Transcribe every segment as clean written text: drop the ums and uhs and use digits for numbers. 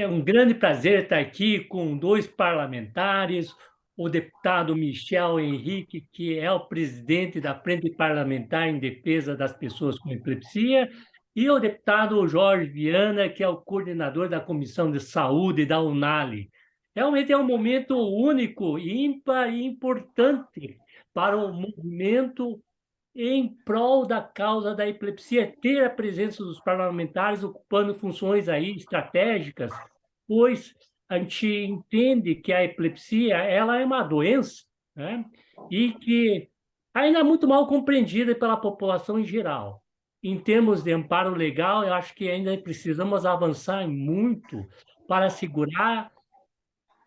É um grande prazer estar aqui com dois parlamentares, o deputado Michel Henrique, que é o presidente da Frente Parlamentar em Defesa das Pessoas com Epilepsia, e o deputado Jorge Viana, que é o coordenador da Comissão de Saúde da Unali. Realmente é um momento único, ímpar e importante para o movimento em prol da causa da epilepsia, ter a presença dos parlamentares ocupando funções aí estratégicas, pois a gente entende que a epilepsia ela é uma doença, né? E que ainda é muito mal compreendida pela população em geral. Em termos de amparo legal, eu acho que ainda precisamos avançar muito para assegurar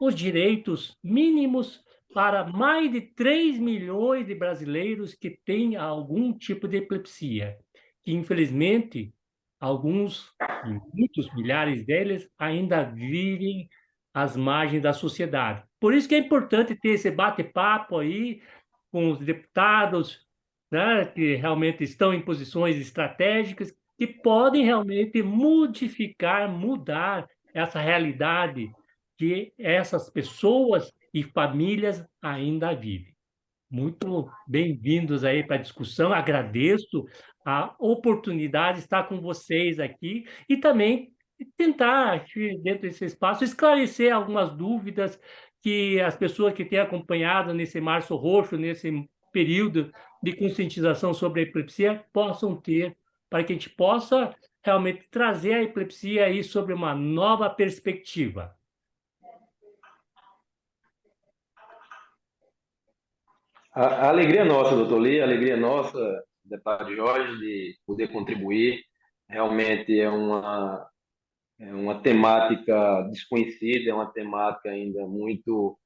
os direitos mínimos para mais de 3 milhões de brasileiros que têm algum tipo de epilepsia, que infelizmente alguns, e muitos milhares deles, ainda vivem às margens da sociedade. Por isso que é importante ter esse bate-papo aí com os deputados, né, que realmente estão em posições estratégicas, que podem realmente modificar, mudar essa realidade que essas pessoas e famílias ainda vivem. Muito bem-vindos aí para a discussão. Agradeço a oportunidade de estar com vocês aqui e também tentar, dentro desse espaço, esclarecer algumas dúvidas que as pessoas que têm acompanhado nesse Março Roxo, nesse período de conscientização sobre a epilepsia, possam ter, para que a gente possa realmente trazer a epilepsia aí sobre uma nova perspectiva. A alegria é nossa, doutor Lee, a alegria é nossa, deputado Jorge, de poder contribuir. Realmente é uma temática desconhecida, é uma temática ainda muito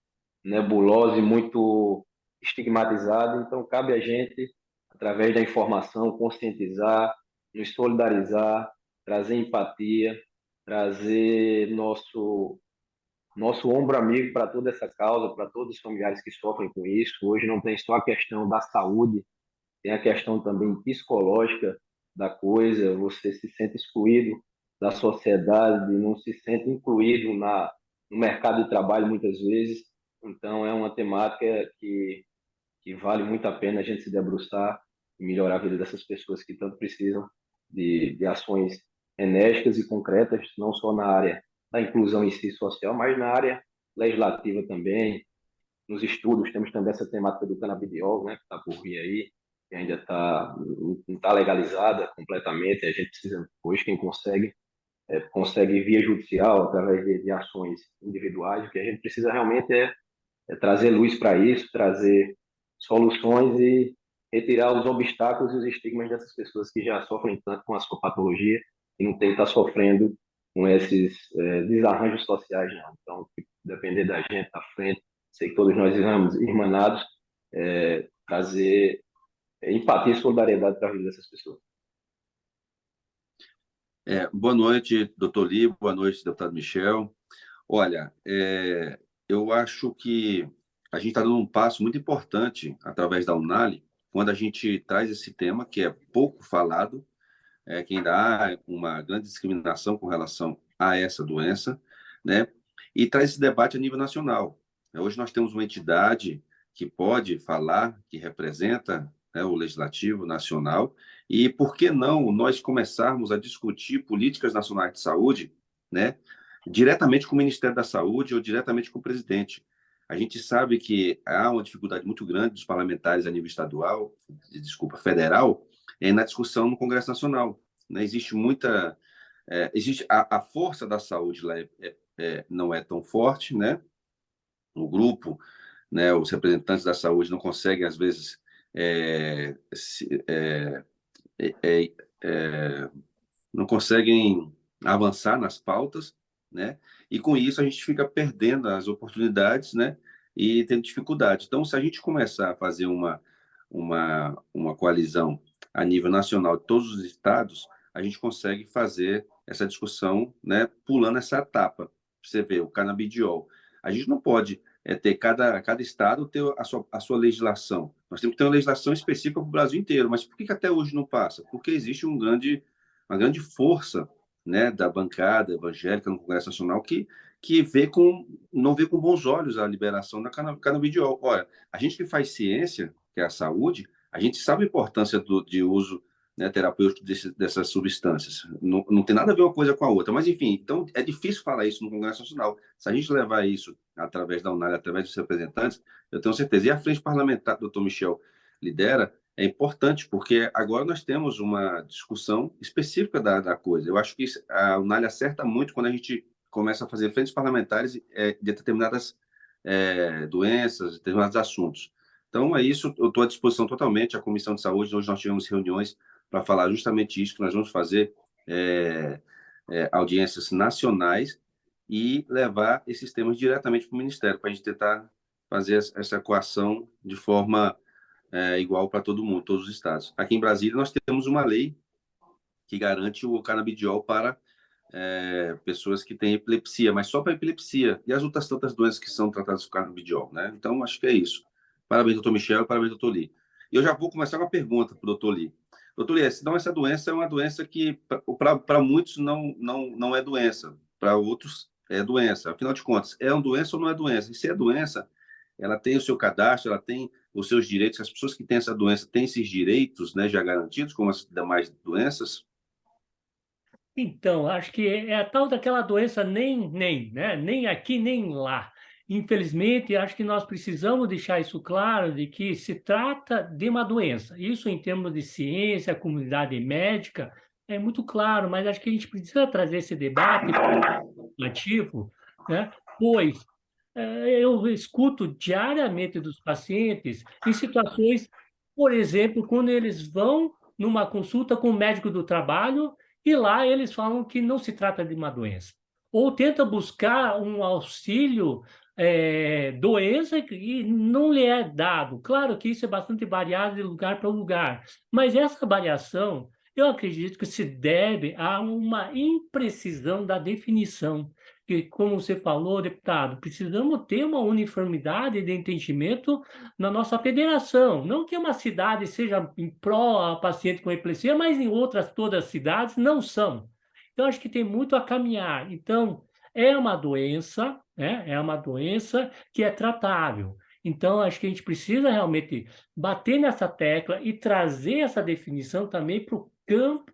nebulosa e muito estigmatizada. Então, cabe a gente, através da informação, conscientizar, nos solidarizar, trazer empatia, trazer nosso ombro amigo para toda essa causa, para todos os familiares que sofrem com isso. Hoje não tem só a questão da saúde, tem a questão também psicológica da coisa. Você se sente excluído da sociedade, não se sente incluído no mercado de trabalho muitas vezes. Então é uma temática que vale muito a pena a gente se debruçar e melhorar a vida dessas pessoas que tanto precisam de ações enérgicas e concretas, não só na área da inclusão em si social, mas na área legislativa também. Nos estudos temos também essa temática do canabidiol, né, que está por vir aí, que ainda não está legalizada completamente. A gente precisa, hoje, quem consegue via judicial, através de ações individuais. O que a gente precisa realmente é trazer luz para isso, trazer soluções e retirar os obstáculos e os estigmas dessas pessoas que já sofrem tanto com a sua patologia e não tem que estar sofrendo com esses desarranjos sociais, não. Então, depender da gente à frente, sei que todos nós estamos irmanados, trazer empatia e solidariedade para a vida dessas pessoas. Boa noite, doutor Lee, boa noite, deputado Michel. Olha, eu acho que a gente está dando um passo muito importante através da Unali, quando a gente traz esse tema, que é pouco falado, que ainda há uma grande discriminação com relação a essa doença, né? E traz esse debate a nível nacional. Hoje nós temos uma entidade que pode falar, que representa, né, o Legislativo Nacional, e por que não nós começarmos a discutir políticas nacionais de saúde, né, diretamente com o Ministério da Saúde ou diretamente com o presidente. A gente sabe que há uma dificuldade muito grande dos parlamentares a nível estadual, federal, na discussão no Congresso Nacional. Né? Existe muita... existe a força da saúde lá não é tão forte, né? O grupo, né, os representantes da saúde não conseguem, às vezes, não conseguem avançar nas pautas, né? E com isso a gente fica perdendo as oportunidades, né? E tendo dificuldade. Então, se a gente começar a fazer uma coalizão a nível nacional de todos os estados, a gente consegue fazer essa discussão, né? Pulando essa etapa. Você vê o canabidiol. A gente não pode ter cada estado ter a sua legislação. Nós temos que ter uma legislação específica para o Brasil inteiro. Mas por que até hoje não passa? Porque existe uma grande força né, da bancada evangélica no Congresso Nacional que não vê com bons olhos a liberação da canabidiol. Olha, a gente que faz ciência, que é a saúde, a gente sabe a importância de uso, né, terapêutico dessas substâncias. Não tem nada a ver uma coisa com a outra. Mas, enfim, então é difícil falar isso no Congresso Nacional. Se a gente levar isso através da UNAL, através dos representantes, eu tenho certeza. E a frente parlamentar que o Dr. Michel lidera é importante, porque agora nós temos uma discussão específica da coisa. Eu acho que a UNAL acerta muito quando a gente começa a fazer frentes parlamentares de determinadas doenças, determinados assuntos. Então, é isso, eu estou à disposição totalmente. A Comissão de Saúde, hoje nós tivemos reuniões para falar justamente isso, que nós vamos fazer audiências nacionais e levar esses temas diretamente para o Ministério, para a gente tentar fazer essa equação de forma igual para todo mundo, todos os estados. Aqui em Brasília, nós temos uma lei que garante o canabidiol para pessoas que têm epilepsia, mas só para epilepsia, e as outras tantas doenças que são tratadas com canabidiol, né? Então, acho que é isso. Parabéns, doutor Michel, parabéns, doutor Lee. E eu já vou começar com uma pergunta para o doutor Lee. Doutor Lee, então essa doença é uma doença que, para muitos, não é doença, para outros é doença. Afinal de contas, é uma doença ou não é doença? E se é doença, ela tem o seu cadastro, ela tem os seus direitos, as pessoas que têm essa doença têm esses direitos, né, já garantidos, como as demais doenças? Então, acho que é a tal daquela doença nem, né? Nem aqui, nem lá. Infelizmente, acho que nós precisamos deixar isso claro de que se trata de uma doença. Isso em termos de ciência, comunidade médica, é muito claro, mas acho que a gente precisa trazer esse debate ativo, né? Pois eu escuto diariamente dos pacientes em situações, por exemplo, quando eles vão numa consulta com o médico do trabalho e lá eles falam que não se trata de uma doença. Ou tenta buscar um auxílio doença e não lhe é dado. Claro que isso é bastante variado de lugar para lugar, mas essa variação eu acredito que se deve a uma imprecisão da definição que, como você falou, deputado, precisamos ter uma uniformidade de entendimento na nossa federação. Não que uma cidade seja em pró a paciente com epilepsia, mas em outras todas as cidades não são. Então, acho que tem muito a caminhar. Então, é uma doença, né? É uma doença que é tratável. Então, acho que a gente precisa realmente bater nessa tecla e trazer essa definição também para o campo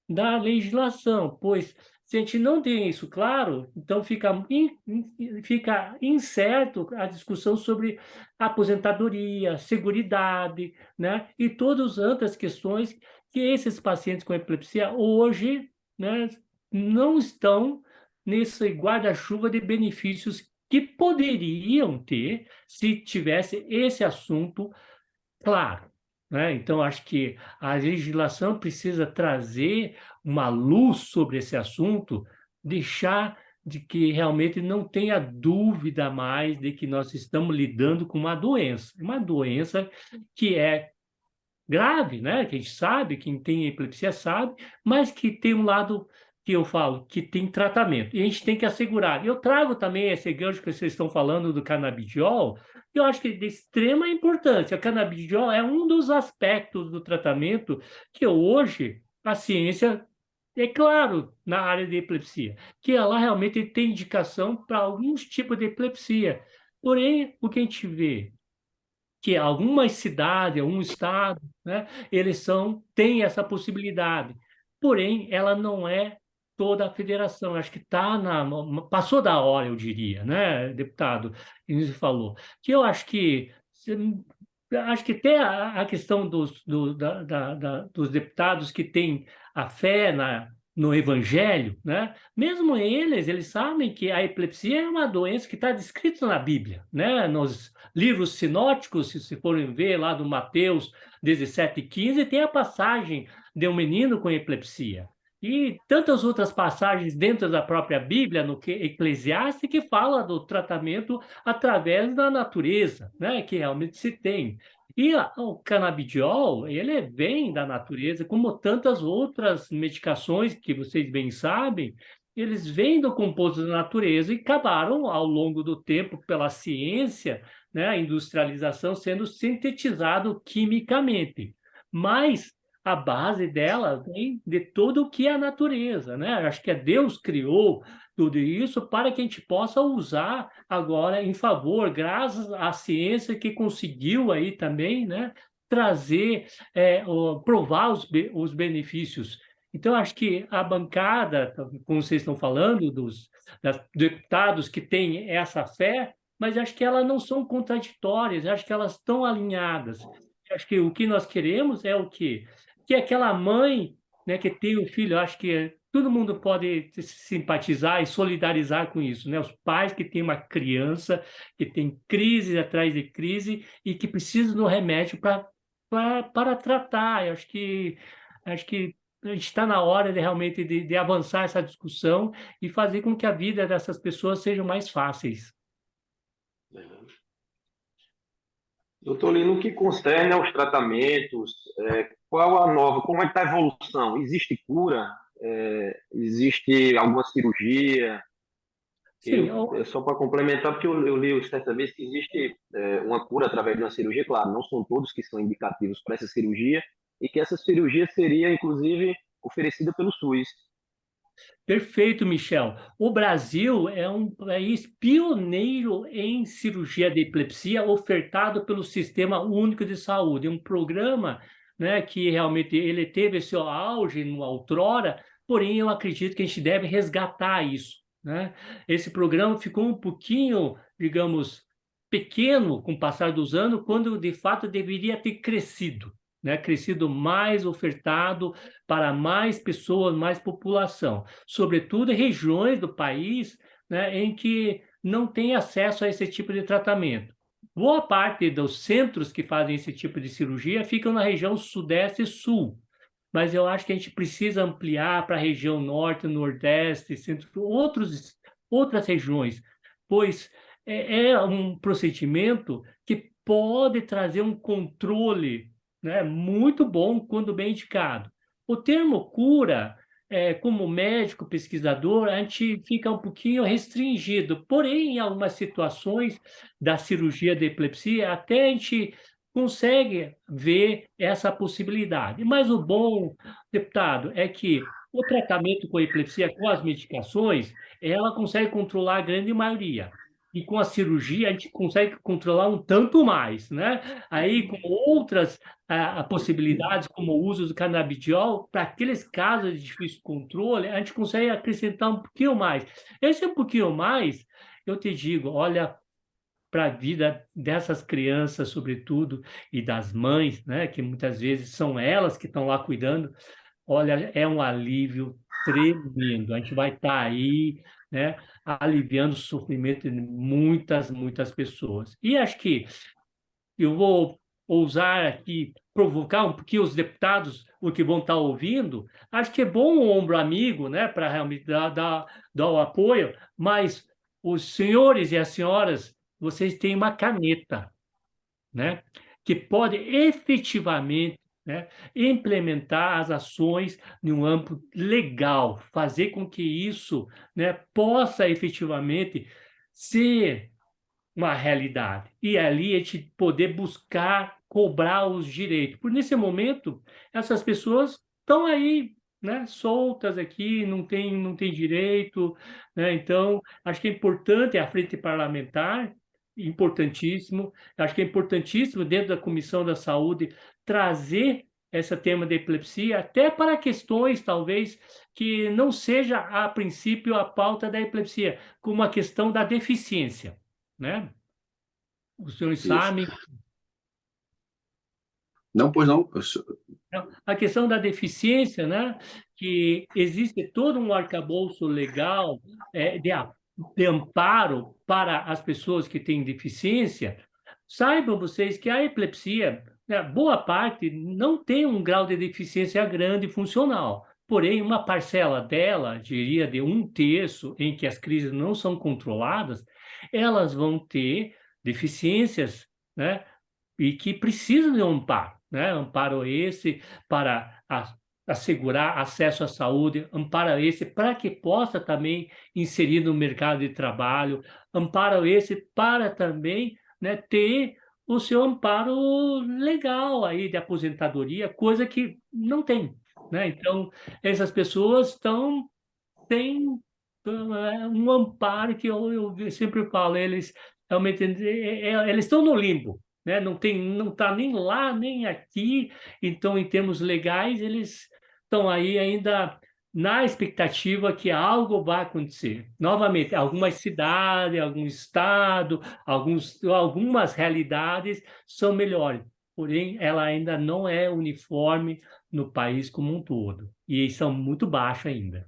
da legislação, pois se a gente não tem isso claro, então fica incerto a discussão sobre aposentadoria, seguridade, né? E todas as outras questões que esses pacientes com epilepsia hoje, né, não estão nesse guarda-chuva de benefícios que poderiam ter se tivesse esse assunto claro, né? Então, acho que a legislação precisa trazer uma luz sobre esse assunto, deixar de que realmente não tenha dúvida mais de que nós estamos lidando com uma doença que é grave, né? Que a gente sabe, quem tem epilepsia sabe, mas que tem um lado que eu falo, que tem tratamento. E a gente tem que assegurar. Eu trago também esse gancho que vocês estão falando do canabidiol, que eu acho que é de extrema importância. O canabidiol é um dos aspectos do tratamento que hoje a ciência, é claro, na área de epilepsia, que ela realmente tem indicação para alguns tipos de epilepsia. Porém, o que a gente vê que algumas cidades, algum estado, né, têm essa possibilidade. Porém, ela não é toda a federação. Acho que passou da hora, eu diria, né, deputado? Ele falou que eu acho que até a questão dos deputados que têm a fé no Evangelho, né? Mesmo eles sabem que a epilepsia é uma doença que está descrita na Bíblia, né? Nos livros sinóticos, se forem ver lá do Mateus 17:15, tem a passagem de um menino com epilepsia. E tantas outras passagens dentro da própria Bíblia, no que Eclesiastes, que fala do tratamento através da natureza, né? Que realmente se tem. E o canabidiol, ele vem da natureza, como tantas outras medicações que vocês bem sabem, eles vêm do composto da natureza e acabaram, ao longo do tempo, pela ciência, né, a industrialização, sendo sintetizado quimicamente. Mas a base dela vem de tudo o que é a natureza, né? Acho que Deus criou tudo isso para que a gente possa usar agora em favor, graças à ciência que conseguiu aí também, né, trazer, provar os benefícios. Então, acho que a bancada, como vocês estão falando, dos deputados que têm essa fé, mas acho que elas não são contraditórias, acho que elas estão alinhadas. Acho que o que nós queremos é o quê? Que aquela mãe, né, que tem o filho, acho que todo mundo pode se simpatizar e solidarizar com isso, né? Os pais que têm uma criança que tem crise atrás de crise e que precisam do remédio para tratar. Eu acho que a gente está na hora de realmente de avançar essa discussão e fazer com que a vida dessas pessoas seja mais fáceis. Doutor Lino, no que concerne aos tratamentos, como é que está a evolução? Existe cura? Existe alguma cirurgia? Sim, Só para complementar, porque eu li certa vez que existe uma cura através de uma cirurgia, claro, não são todos que são indicativos para essa cirurgia, e que essa cirurgia seria, inclusive, oferecida pelo SUS. perfeito, Michel. O Brasil é um país pioneiro em cirurgia de epilepsia ofertado pelo Sistema Único de Saúde, um programa, né, que realmente ele teve seu auge no outrora, porém eu acredito que a gente deve resgatar isso, né? Esse programa ficou um pouquinho, digamos, pequeno com o passar dos anos, quando de fato deveria ter crescido, né? Crescido mais ofertado para mais pessoas, mais população, sobretudo em regiões do país, né, em que não tem acesso a esse tipo de tratamento. Boa parte dos centros que fazem esse tipo de cirurgia ficam na região sudeste e sul, mas eu acho que a gente precisa ampliar para a região norte, nordeste, centro, outras regiões, pois é um procedimento que pode trazer um controle, né, muito bom quando bem indicado. O termo cura, como médico pesquisador, a gente fica um pouquinho restringido, porém, em algumas situações da cirurgia de epilepsia, até a gente consegue ver essa possibilidade. Mas o bom, deputado, é que o tratamento com a epilepsia, com as medicações, ela consegue controlar a grande maioria. E com a cirurgia, a gente consegue controlar um tanto mais, né? Aí, com outras possibilidades, como o uso do canabidiol, para aqueles casos de difícil controle, a gente consegue acrescentar um pouquinho mais. Esse um pouquinho mais, eu te digo, olha, para a vida dessas crianças, sobretudo, e das mães, né, que muitas vezes são elas que estão lá cuidando, olha, é um alívio tremendo. A gente vai estar aí, né, aliviando o sofrimento de muitas, muitas pessoas. E acho que eu vou ousar aqui provocar um pouquinho os deputados, o que vão estar ouvindo. Acho que é bom o ombro amigo, né, para realmente dar o apoio, mas os senhores e as senhoras, vocês têm uma caneta, né, que pode efetivamente, né, implementar as ações em um âmbito legal, fazer com que isso, né, possa efetivamente ser uma realidade. E ali a gente poder buscar cobrar os direitos. Por nesse momento, essas pessoas estão aí, né, soltas aqui, não tem direito, né? Então, acho que é importante a frente parlamentar, importantíssimo. Acho que é importantíssimo dentro da Comissão da Saúde trazer esse tema da epilepsia até para questões talvez que não seja a princípio a pauta da epilepsia, como a questão da deficiência, né? Os senhores Isso. sabem, Não, pois não. a questão da deficiência, né? Que existe todo um arcabouço legal de amparo para as pessoas que têm deficiência. Saibam vocês que a epilepsia, né, boa parte, não tem um grau de deficiência grande funcional. Porém, uma parcela dela, diria de um terço, em que as crises não são controladas, elas vão ter deficiências, né? E que precisam de um amparo, né? Amparo esse para assegurar acesso à saúde, amparo esse para que possa também inserir no mercado de trabalho, amparo esse para também, né, ter o seu amparo legal aí de aposentadoria, coisa que não tem, né? Então, essas pessoas têm um amparo que eu sempre falo, eles realmente eles estão no limbo, né? Não está nem lá nem aqui, então em termos legais eles estão aí ainda na expectativa que algo vai acontecer. Novamente, algumas cidades, algum estado, algumas realidades são melhores, porém ela ainda não é uniforme no país como um todo e são muito baixas ainda.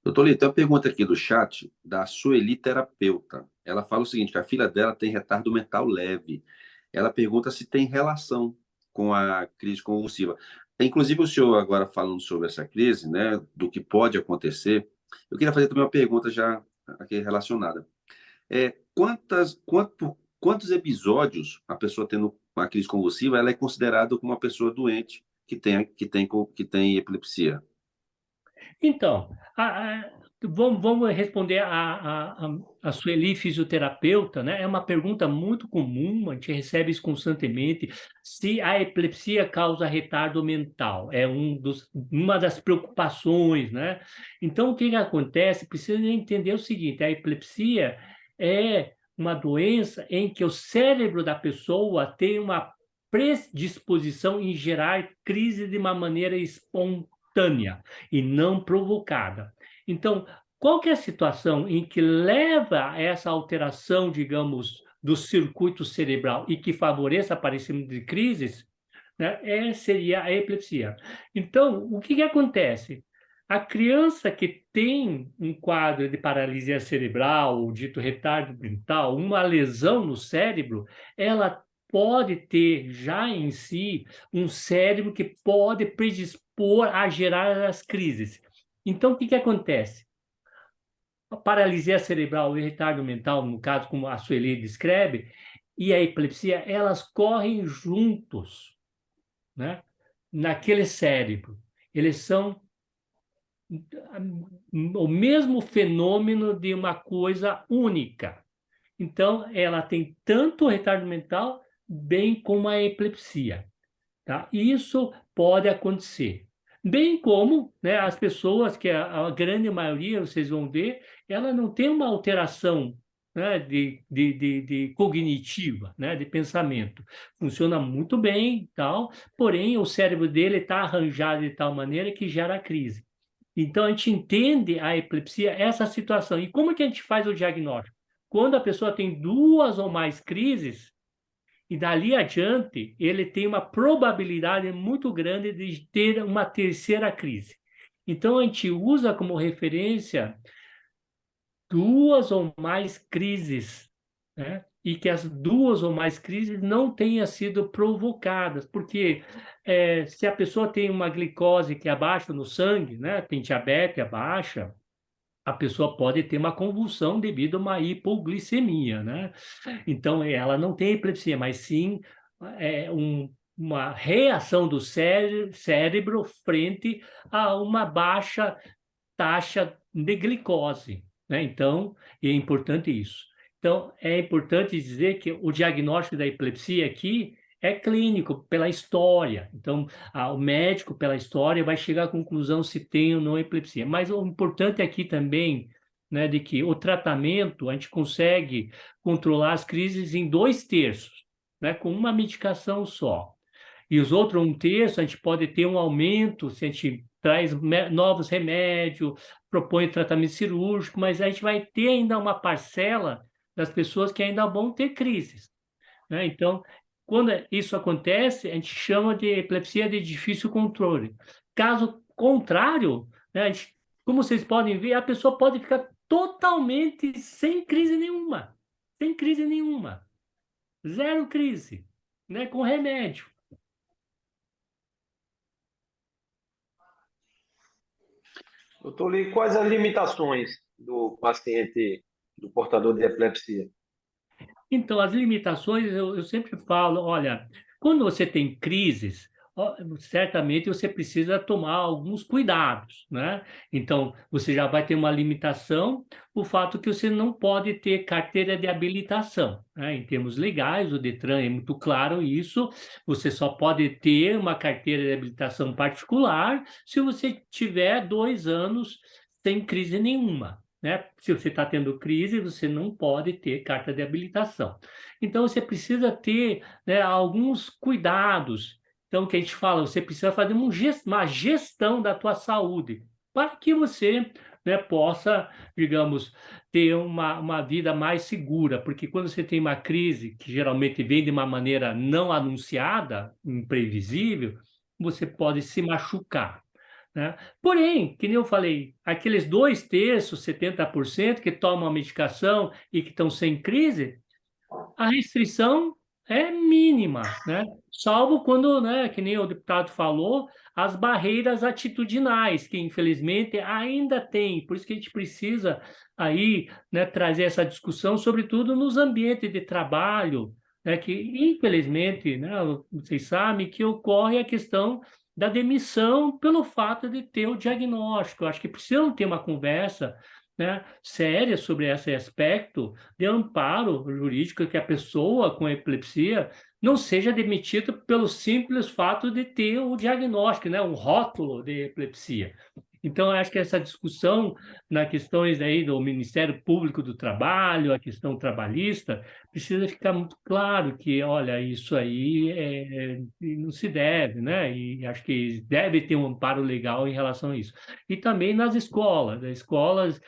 Doutor Lito, tem uma pergunta aqui do chat da Sueli Terapeuta. Ela fala o seguinte, que a filha dela tem retardo mental leve. Ela pergunta se tem relação com a crise convulsiva. Inclusive, o senhor agora falando sobre essa crise, né, do que pode acontecer, eu queria fazer também uma pergunta já aqui relacionada. Quantos episódios a pessoa tendo uma crise convulsiva, ela é considerada como uma pessoa doente que tem epilepsia? Então, vamos responder a Sueli, fisioterapeuta, né? É uma pergunta muito comum, a gente recebe isso constantemente, se a epilepsia causa retardo mental. É uma das preocupações, né? Então, o que que acontece? Precisa entender o seguinte, a epilepsia é uma doença em que o cérebro da pessoa tem uma predisposição em gerar crise de uma maneira espontânea e não provocada. Então, qual que é a situação em que leva a essa alteração, digamos, do circuito cerebral e que favoreça o aparecimento de crises, né, seria a epilepsia. Então, o que que acontece? A criança que tem um quadro de paralisia cerebral, o dito retardo mental, uma lesão no cérebro, ela pode ter já em si um cérebro que pode predispor a gerar as crises. Então, o que que acontece? A paralisia cerebral e o retardo mental, no caso, como a Sueli descreve, e a epilepsia, elas correm juntos, né? Naquele cérebro. Eles são o mesmo fenômeno de uma coisa única. Então, ela tem tanto o retardo mental, bem como a epilepsia. Tá? Isso pode acontecer. Bem como, né, as pessoas, que a grande maioria, vocês vão ver, ela não tem uma alteração, né, de cognitiva, né, de pensamento. Funciona muito bem, tal, porém o cérebro dele está arranjado de tal maneira que gera crise. Então a gente entende a epilepsia, essa situação. E como que a gente faz o diagnóstico? Quando a pessoa tem duas ou mais crises, e dali adiante, ele tem uma probabilidade muito grande de ter uma terceira crise. Então, a gente usa como referência duas ou mais crises, né? E que as duas ou mais crises não tenham sido provocadas, porque se a pessoa tem uma glicose que é baixa no sangue, né? Tem diabetes baixa, a pessoa pode ter uma convulsão devido a uma hipoglicemia, né? Então, ela não tem epilepsia, mas sim uma reação do cérebro frente a uma baixa taxa de glicose, né? Então, é importante isso. Então, é importante dizer que o diagnóstico da epilepsia aqui é clínico, pela história. Então, o médico, pela história, vai chegar à conclusão se tem ou não epilepsia. Mas o importante aqui também, né, de que o tratamento, a gente consegue controlar as crises em 2/3, né, com uma medicação só. E os outros 1/3, a gente pode ter um aumento se a gente traz novos remédios, propõe tratamento cirúrgico, mas a gente vai ter ainda uma parcela das pessoas que ainda vão ter crises, né? Então, quando isso acontece, a gente chama de epilepsia de difícil controle. Caso contrário, né, como vocês podem ver, a pessoa pode ficar totalmente sem crise nenhuma, zero crise, né, com remédio. Doutor Lee, quais as limitações do paciente, do portador de epilepsia? Então, as limitações, eu sempre falo, olha, quando você tem crises, certamente você precisa tomar alguns cuidados, né? Então, você já vai ter uma limitação, o fato que você não pode ter carteira de habilitação, né? Em termos legais, o Detran é muito claro isso, você só pode ter uma carteira de habilitação particular se você tiver 2 anos sem crise nenhuma. Né? Se você está tendo crise, você não pode ter carta de habilitação. Então, você precisa ter, né, alguns cuidados. Então, o que a gente fala, você precisa fazer uma gestão da tua saúde para que você, né, possa, digamos, ter uma vida mais segura, porque quando você tem uma crise, que geralmente vem de uma maneira não anunciada, imprevisível, você pode se machucar. Né? Porém, que nem eu falei, aqueles 2/3, 70% que tomam a medicação e que estão sem crise, a restrição é mínima, né? Salvo quando, né, que nem o deputado falou, as barreiras atitudinais, que infelizmente ainda tem. Por isso que a gente precisa aí, né, trazer essa discussão, sobretudo nos ambientes de trabalho, né, que infelizmente, né, vocês sabem que ocorre a questão da demissão pelo fato de ter o diagnóstico. Eu acho que precisam ter uma conversa, né, séria sobre esse aspecto de amparo jurídico, que a pessoa com epilepsia não seja demitida pelo simples fato de ter o diagnóstico, né, um rótulo de epilepsia. Então, eu acho que essa discussão nas questões aí do Ministério Público do Trabalho, a questão trabalhista, precisa ficar muito claro que, olha, isso aí não se deve, né? E acho que deve ter um amparo legal em relação a isso. E também nas escolas, as escolas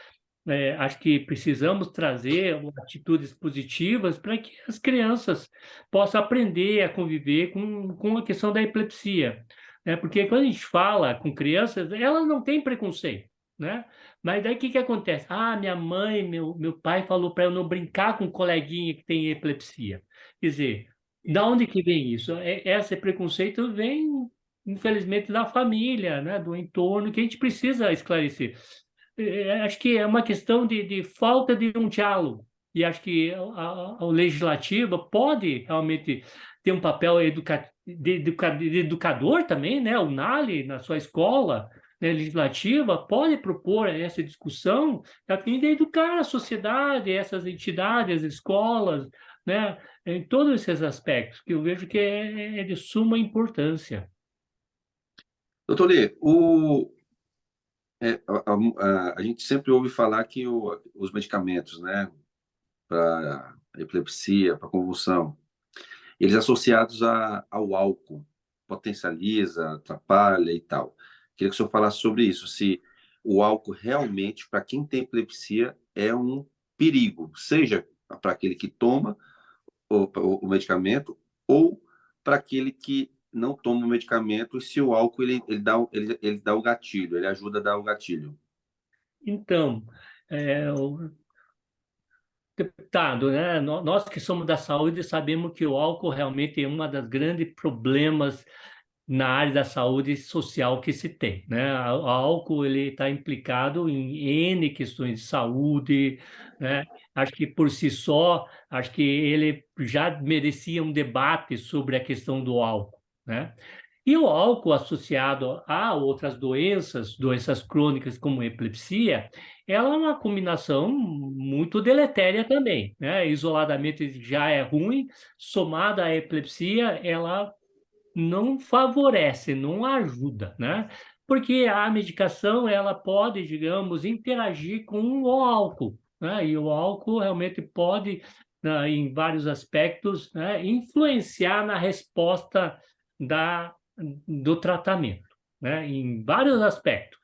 acho que precisamos trazer atitudes positivas para que as crianças possam aprender a conviver com a questão da epilepsia, né? Porque quando a gente fala com crianças, elas não têm preconceito, né? Mas daí o que que acontece? Ah, minha mãe, meu pai falou para eu não brincar com um coleguinha que tem epilepsia. Quer dizer, da onde que vem isso? Esse preconceito vem, infelizmente, da família, né? Do entorno, que a gente precisa esclarecer. Acho que é uma questão de falta de um diálogo. E acho que o legislativo pode realmente ter um papel de educador também, né? O NALI, na sua escola, né, legislativa, pode propor essa discussão a fim de educar a sociedade, essas entidades, as escolas, né? Em todos esses aspectos, que eu vejo que é de suma importância. Doutor Lê, a gente sempre ouve falar que os medicamentos, né, para epilepsia, para convulsão, eles associados ao álcool, potencializa, atrapalha e tal. Queria que o senhor falasse sobre isso, se o álcool realmente, para quem tem epilepsia, é um perigo, seja para aquele que toma o medicamento ou para aquele que não toma o medicamento, e se o álcool ele dá o gatilho, ele ajuda a dar o gatilho. Então, o deputado, né? Nós que somos da saúde sabemos que o álcool realmente é um dos grandes problemas na área da saúde social que se tem, né? O álcool ele está implicado em N questões de saúde, né? Acho que por si só, acho que ele já merecia um debate sobre a questão do álcool, né? E o álcool associado a outras doenças, doenças crônicas como epilepsia, ela é uma combinação muito deletéria também, né? Isoladamente já é ruim, somada à epilepsia, ela não favorece, não ajuda, né? Porque a medicação ela pode, digamos, interagir com o álcool, né? E o álcool realmente pode, né, em vários aspectos, né, influenciar na resposta do tratamento, né? Em vários aspectos.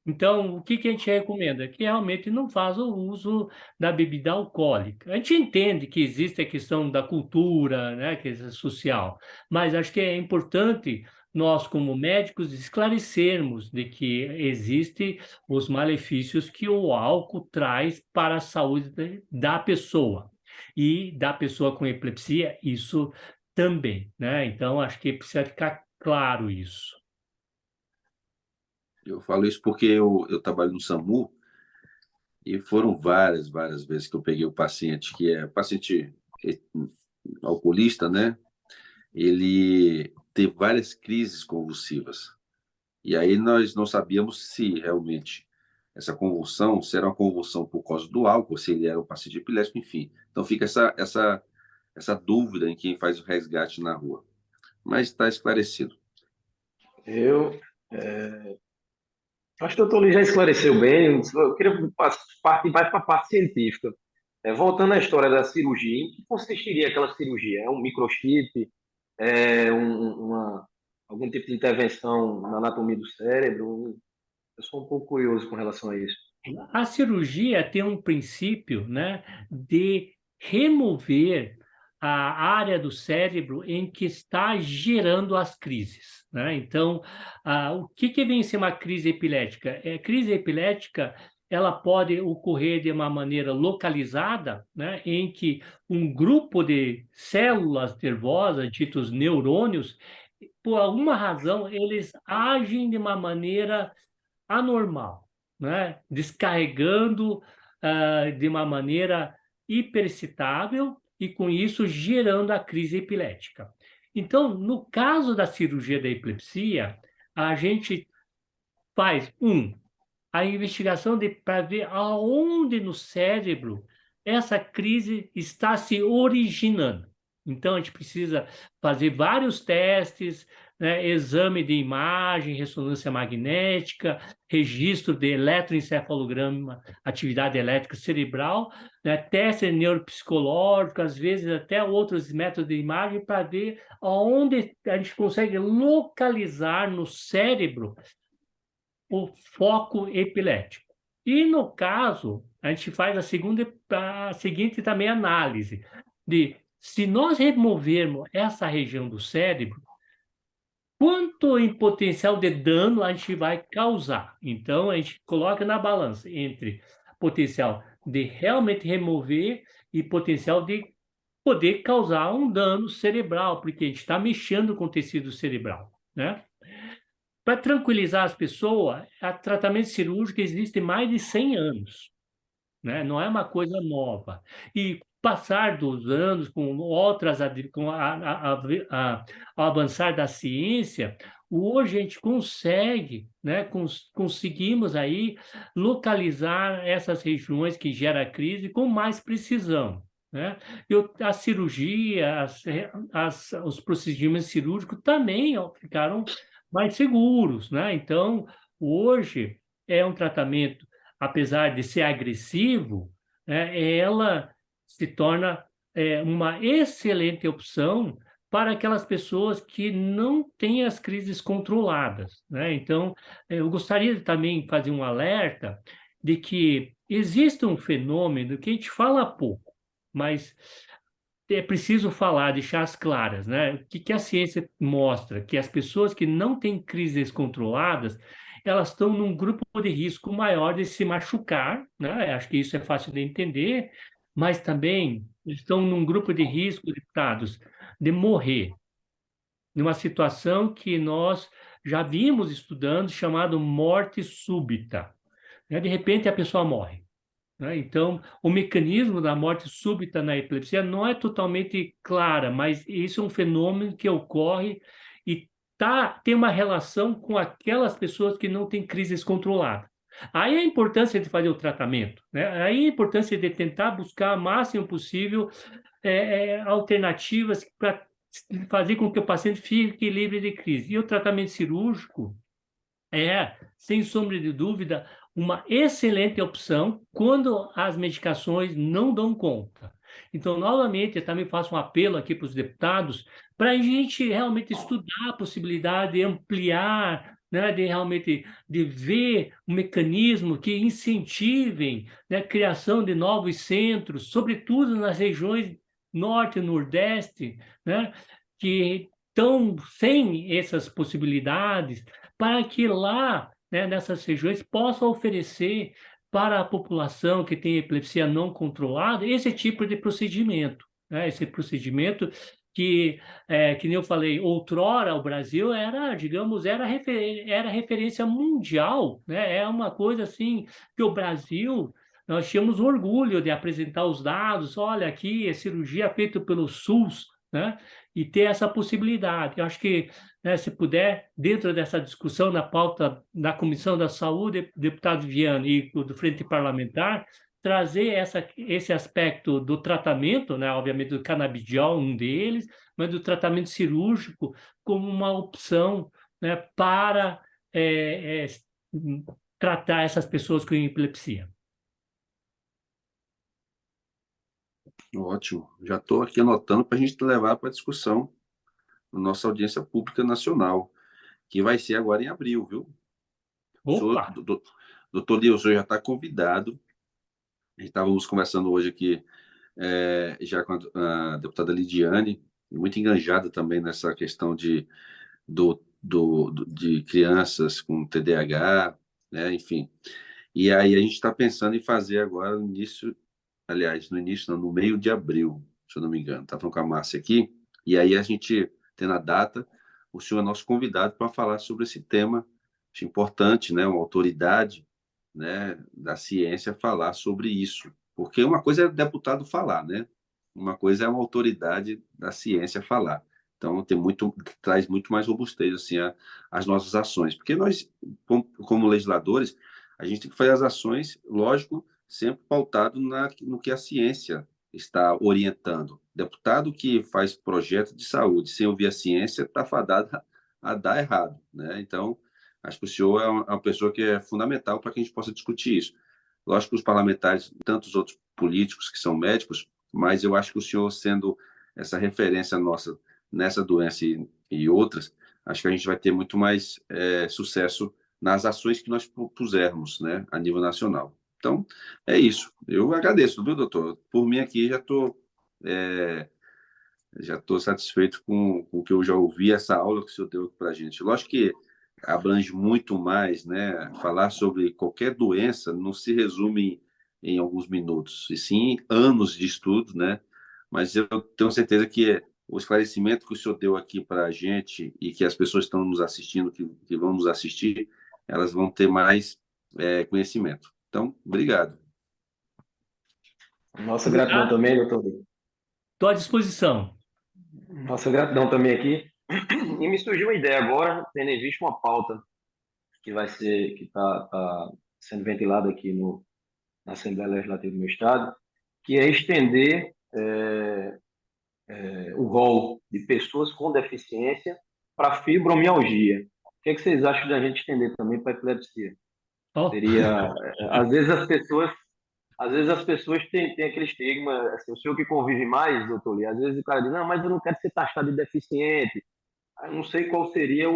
Então, o que que a gente recomenda? Que realmente não faça o uso da bebida alcoólica. A gente entende que existe a questão da cultura, né, que é social, mas acho que é importante nós, como médicos, esclarecermos de que existem os malefícios que o álcool traz para a saúde da pessoa. E da pessoa com epilepsia, isso também, né? Então, acho que precisa ficar claro isso. Eu falo isso porque eu trabalho no SAMU e foram várias vezes que eu peguei o paciente, que é paciente alcoolista, né? Ele ter várias crises convulsivas. E aí nós não sabíamos se realmente essa convulsão, se era uma convulsão por causa do álcool, se ele era um paciente epilético, enfim. Então fica essa dúvida em quem faz o resgate na rua. Mas está esclarecido. Eu acho que o doutor Lee já esclareceu bem. Eu queria partir mais para a parte científica. Voltando à história da cirurgia, em que consistiria aquela cirurgia? É um microchip? É algum tipo de intervenção na anatomia do cérebro? Eu sou um pouco curioso com relação a isso. A cirurgia tem um princípio, né, de remover a área do cérebro em que está gerando as crises, né? Então, o que vem ser uma crise epilética? Crise epilética, ela pode ocorrer de uma maneira localizada, né, em que um grupo de células nervosas, ditos neurônios, por alguma razão, eles agem de uma maneira anormal, né? Descarregando de uma maneira hiperexcitável e, com isso, gerando a crise epilética. Então, no caso da cirurgia da epilepsia, a gente faz, a investigação para ver aonde no cérebro essa crise está se originando. Então, a gente precisa fazer vários testes, né, exame de imagem, ressonância magnética, registro de eletroencefalograma, atividade elétrica cerebral, né, teste neuropsicológico, às vezes até outros métodos de imagem, para ver aonde a gente consegue localizar no cérebro o foco epilético. E no caso, a gente faz a seguinte também análise de se nós removermos essa região do cérebro, quanto em potencial de dano a gente vai causar. Então, a gente coloca na balança entre potencial de realmente remover e potencial de poder causar um dano cerebral, porque a gente está mexendo com o tecido cerebral, né? Para tranquilizar as pessoas, o tratamento cirúrgico existe mais de 100 anos, né? Não é uma coisa nova. E passar dos anos, com outras, com ao avançar da ciência, hoje a gente consegue, né? Conseguimos aí localizar essas regiões que geram crise com mais precisão, né? A cirurgia, os procedimentos cirúrgicos também ficaram mais seguros, né? Então, hoje é um tratamento, apesar de ser agressivo, né, ela se torna uma excelente opção para aquelas pessoas que não têm as crises controladas, né? Então, eu gostaria de também fazer um alerta de que existe um fenômeno que a gente fala pouco, mas é preciso falar, deixar as claras, né? O que a ciência mostra? Que as pessoas que não têm crises controladas, elas estão num grupo de risco maior de se machucar, né? Acho que isso é fácil de entender, mas também estão num grupo de risco, deputados, de morrer, numa situação que nós já vimos estudando, chamado morte súbita, né? De repente a pessoa morre, né? Então, o mecanismo da morte súbita na epilepsia não é totalmente clara, mas isso é um fenômeno que ocorre e tem uma relação com aquelas pessoas que não têm crises controladas. Aí a importância de fazer o tratamento, né? Aí a importância de tentar buscar o máximo possível alternativas para fazer com que o paciente fique livre de crise. E o tratamento cirúrgico sem sombra de dúvida, uma excelente opção quando as medicações não dão conta. Então, novamente, eu também faço um apelo aqui para os deputados para a gente realmente estudar a possibilidade de ampliar, né, de realmente de ver um mecanismo que incentivem, né, a criação de novos centros, sobretudo nas regiões norte e nordeste, né, que estão sem essas possibilidades, para que lá, né, nessas regiões, possa oferecer para a população que tem epilepsia não controlada esse tipo de procedimento, né? Esse procedimento que nem eu falei, outrora o Brasil era, digamos, era referência mundial, né? É uma coisa assim que o Brasil, nós tínhamos orgulho de apresentar os dados, olha aqui, é cirurgia feita pelo SUS, né? e ter essa possibilidade. Eu acho que, né, se puder, dentro dessa discussão na pauta da Comissão da Saúde, deputado Viana e do Frente Parlamentar, trazer esse aspecto do tratamento, né, obviamente do canabidiol, um deles, mas do tratamento cirúrgico como uma opção, né, para tratar essas pessoas com epilepsia. Ótimo. Já estou aqui anotando para a gente levar para a discussão na nossa audiência pública nacional, que vai ser agora em abril, viu? Opa! Doutor Lio, o senhor já está convidado. A gente estávamos conversando hoje aqui já com a deputada Lidiane, muito enganjada também nessa questão de crianças com TDAH, né? Enfim. E aí a gente está pensando em fazer agora no início, aliás, no início, não, no meio de abril, se eu não me engano. Está falando com a Márcia aqui. E aí a gente, tendo a data, o senhor é nosso convidado para falar sobre esse tema. Acho importante, né? Uma autoridade, né, da ciência falar sobre isso. Porque uma coisa é o deputado falar, né? Uma coisa é uma autoridade da ciência falar. Então, traz muito mais robustez assim, às nossas ações. Porque nós, como legisladores, a gente tem que fazer as ações, lógico, sempre pautado no que a ciência está orientando. Deputado que faz projeto de saúde sem ouvir a ciência está fadado a dar errado, né? Então, acho que o senhor é uma pessoa que é fundamental para que a gente possa discutir isso. Lógico que os parlamentares, tantos outros políticos que são médicos, mas eu acho que o senhor, sendo essa referência nossa nessa doença e outras, acho que a gente vai ter muito mais sucesso nas ações que nós propusermos, né, a nível nacional. Então, é isso. Eu agradeço, viu, doutor? Por mim aqui já estou satisfeito com o que eu já ouvi, essa aula que o senhor deu para a gente. Lógico que abrange muito mais, né? Falar sobre qualquer doença não se resume em alguns minutos, e sim anos de estudo, né? Mas eu tenho certeza que o esclarecimento que o senhor deu aqui para a gente e que as pessoas estão nos assistindo, que vão nos assistir, elas vão ter mais conhecimento. Então, obrigado. Nossa gratidão também, doutor. Estou à disposição. Nossa gratidão também aqui. E me surgiu uma ideia agora, tendo em vista uma pauta que está sendo ventilada aqui na Assembleia Legislativa do meu Estado, que é estender o rol de pessoas com deficiência para fibromialgia. O que vocês acham da gente estender também para epilepsia? Oh. Seria, às vezes as pessoas têm aquele estigma, assim, o senhor que convive mais, doutor Lee, às vezes o cara diz, não, mas eu não quero ser taxado de deficiente. Eu não sei qual seria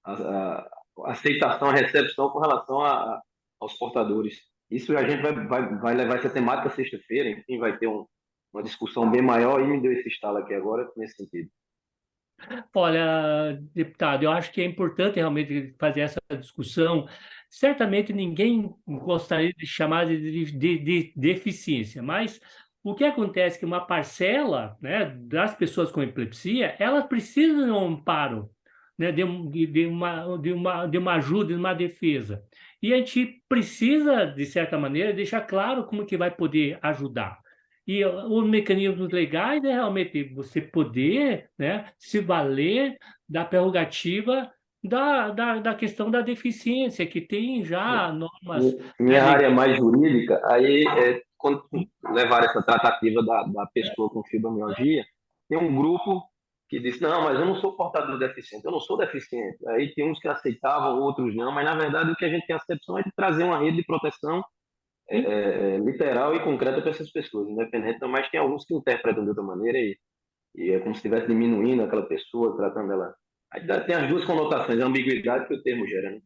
a aceitação, a recepção com relação aos portadores. Isso a gente vai levar essa temática sexta-feira, enfim, vai ter uma discussão bem maior e me deu esse estalo aqui agora nesse sentido. Olha, deputado, eu acho que é importante realmente fazer essa discussão. Certamente ninguém gostaria de chamar de deficiência, mas o que acontece é que uma parcela, né, das pessoas com epilepsia, elas precisam de um amparo, né, de uma ajuda, de uma defesa. E a gente precisa, de certa maneira, deixar claro como que vai poder ajudar. E os mecanismos legais é realmente você poder, né, se valer da prerrogativa da questão da deficiência, que tem já normas. Minha área mais jurídica, aí, quando levar essa tratativa da pessoa com fibromialgia, tem um grupo que diz, não, mas eu não sou portador deficiente, eu não sou deficiente. Aí tem uns que aceitavam, outros não, mas na verdade o que a gente tem a acepção é de trazer uma rede de proteção literal e concreta para essas pessoas, independente, mas tem alguns que interpretam de outra maneira e é como se estivesse diminuindo aquela pessoa, tratando ela. Aí tem as duas conotações, a ambiguidade que o termo gera,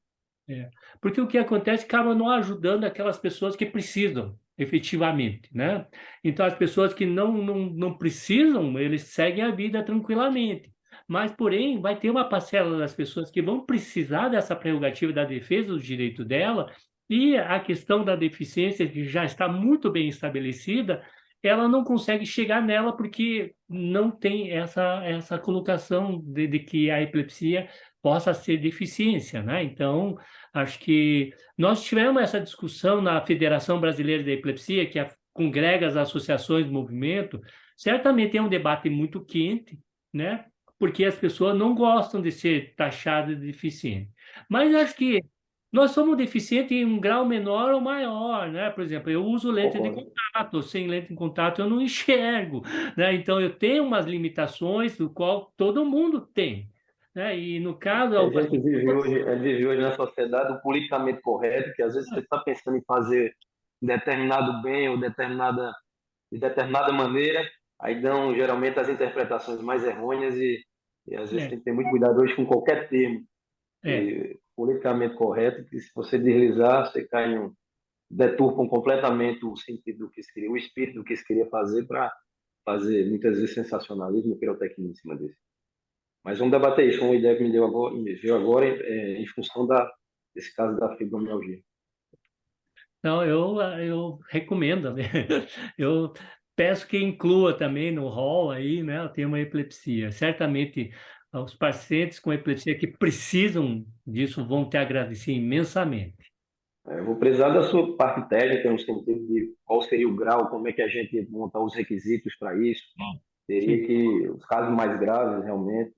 né? Porque o que acontece acaba não ajudando aquelas pessoas que precisam, efetivamente, né? Então, as pessoas que não precisam, eles seguem a vida tranquilamente. Mas, porém, vai ter uma parcela das pessoas que vão precisar dessa prerrogativa da defesa do direito dela, e a questão da deficiência, que já está muito bem estabelecida, ela não consegue chegar nela porque não tem essa colocação de que a epilepsia possa ser deficiência, né? Então, acho que nós tivemos essa discussão na Federação Brasileira da Epilepsia, que congrega as associações do movimento. Certamente é um debate muito quente, né? Porque as pessoas não gostam de ser taxadas de deficiente. Mas acho que nós somos deficientes em um grau menor ou maior, né? Por exemplo, eu uso lente de Concordo. contato, sem lente de contato eu não enxergo, né? Então eu tenho umas limitações do qual todo mundo tem, né? E no caso, A algumas gente pessoas... vive hoje na sociedade o politicamente correto, que às vezes você está pensando em fazer determinado bem ou de determinada maneira, aí dão geralmente as interpretações mais errôneas e às vezes É, tem que ter muito cuidado hoje com qualquer termo é. politicamente correto, que se você deslizar, você cai em um, deturpam completamente o sentido do que se queria, o espírito do que se queria fazer para fazer muitas vezes sensacionalismo e pirotecnia em cima disso. Mas vamos debater isso, foi uma ideia que me veio agora em função desse caso da fibromialgia. Não, eu recomendo, né? Eu peço que inclua também no rol aí, né? Eu tenho uma epilepsia. Certamente os pacientes com epilepsia que precisam disso vão te agradecer imensamente. Eu vou precisar da sua parte técnica, no sentido de qual seria o grau, como é que a gente monta os requisitos para isso. Sim, Teria que, os casos mais graves, realmente,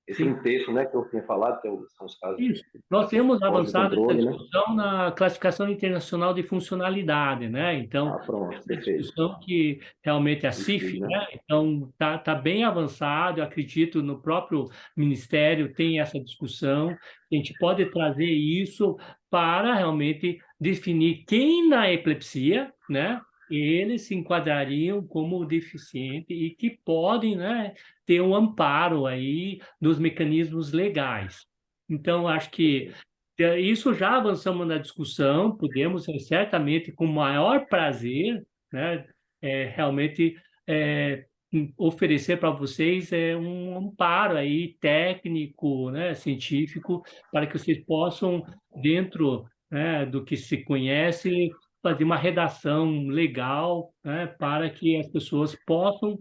esse sim. um terço, né, que eu tinha falado, são os casos Isso. Nós temos fora de avançado essa controle, né? discussão na classificação internacional de funcionalidade, né? Então, Ah, pronto, essa perfeito. discussão que realmente a O estudo, CIF, né? né? Então, tá bem avançado, eu acredito no próprio Ministério tem essa discussão, a gente pode trazer isso para realmente definir quem na epilepsia, né? Eles se enquadrariam como deficiente e que podem, né, ter um amparo aí dos mecanismos legais. Então, acho que Perfeito. isso já avançamos na discussão, podemos certamente, com maior prazer, né, realmente é, oferecer para vocês um amparo aí técnico, né, científico, para que vocês possam, dentro, né, do que se conhece, fazer uma redação legal, né, para que as pessoas possam,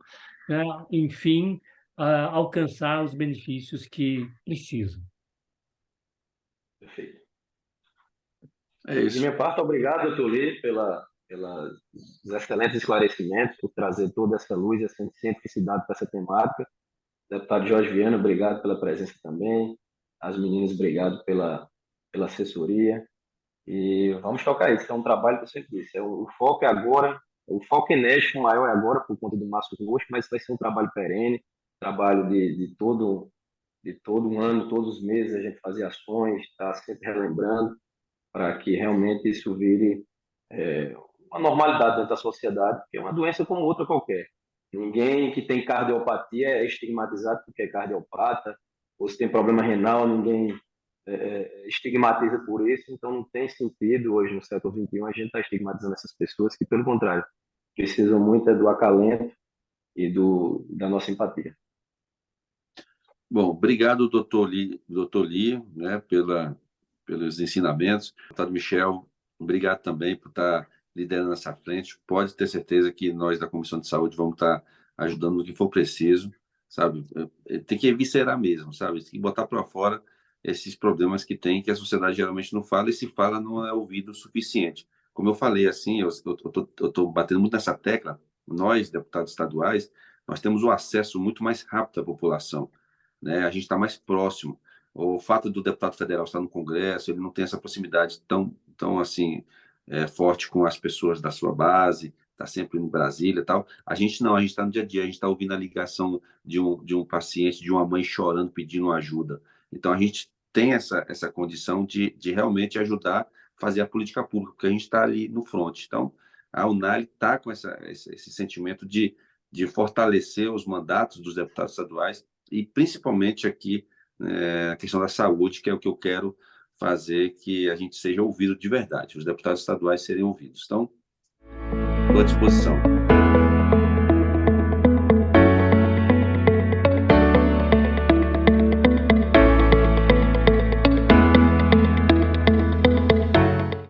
né, enfim, alcançar os benefícios que precisam. Perfeito. É De isso. minha parte, obrigado, doutor Lee, pelos excelentes esclarecimentos, por trazer toda essa luz e essa cientificidade para essa temática. Deputado Jorge Viana, obrigado pela presença também. As meninas, obrigado pela assessoria. E vamos tocar isso. É um trabalho que eu sempre disse. O foco é agora, o foco inédito maior é agora por conta do Márcio Roxo, mas vai ser um trabalho perene, trabalho de todo um ano, todos os meses a gente fazer ações, estar sempre relembrando para que realmente isso vire uma normalidade dentro da sociedade, porque é uma doença como outra qualquer. Ninguém que tem cardiopatia é estigmatizado porque é cardiopata, ou se tem problema renal, ninguém estigmatiza por isso, então não tem sentido hoje no século XXI a gente estar estigmatizando essas pessoas que, pelo contrário, precisam muito do acalento e da nossa empatia. Bom, obrigado, doutor Lee, né, pelos ensinamentos. Deputado Michel, obrigado também por estar liderando essa frente. Pode ter certeza que nós da Comissão de Saúde vamos estar ajudando no que for preciso, sabe? Tem que eviscerar mesmo, sabe? Tem que botar para fora esses problemas que tem, que a sociedade geralmente não fala, e se fala não é ouvido o suficiente. Como eu falei, assim, eu estou batendo muito nessa tecla, nós, deputados estaduais, nós temos o acesso muito mais rápido à população, né? A gente está mais próximo. O fato do deputado federal estar no Congresso, ele não tem essa proximidade tão assim forte com as pessoas da sua base, está sempre em Brasília e tal. A gente não, a gente está no dia a dia, a gente está ouvindo a ligação de um paciente, de uma mãe chorando, pedindo ajuda. Então, a gente tem essa condição de realmente ajudar, fazer a política pública, porque a gente está ali no front. Então, a Unali está com esse sentimento de fortalecer os mandatos dos deputados estaduais e principalmente aqui a questão da saúde, que é o que eu quero fazer que a gente seja ouvido de verdade, os deputados estaduais serem ouvidos. Então, estou à disposição.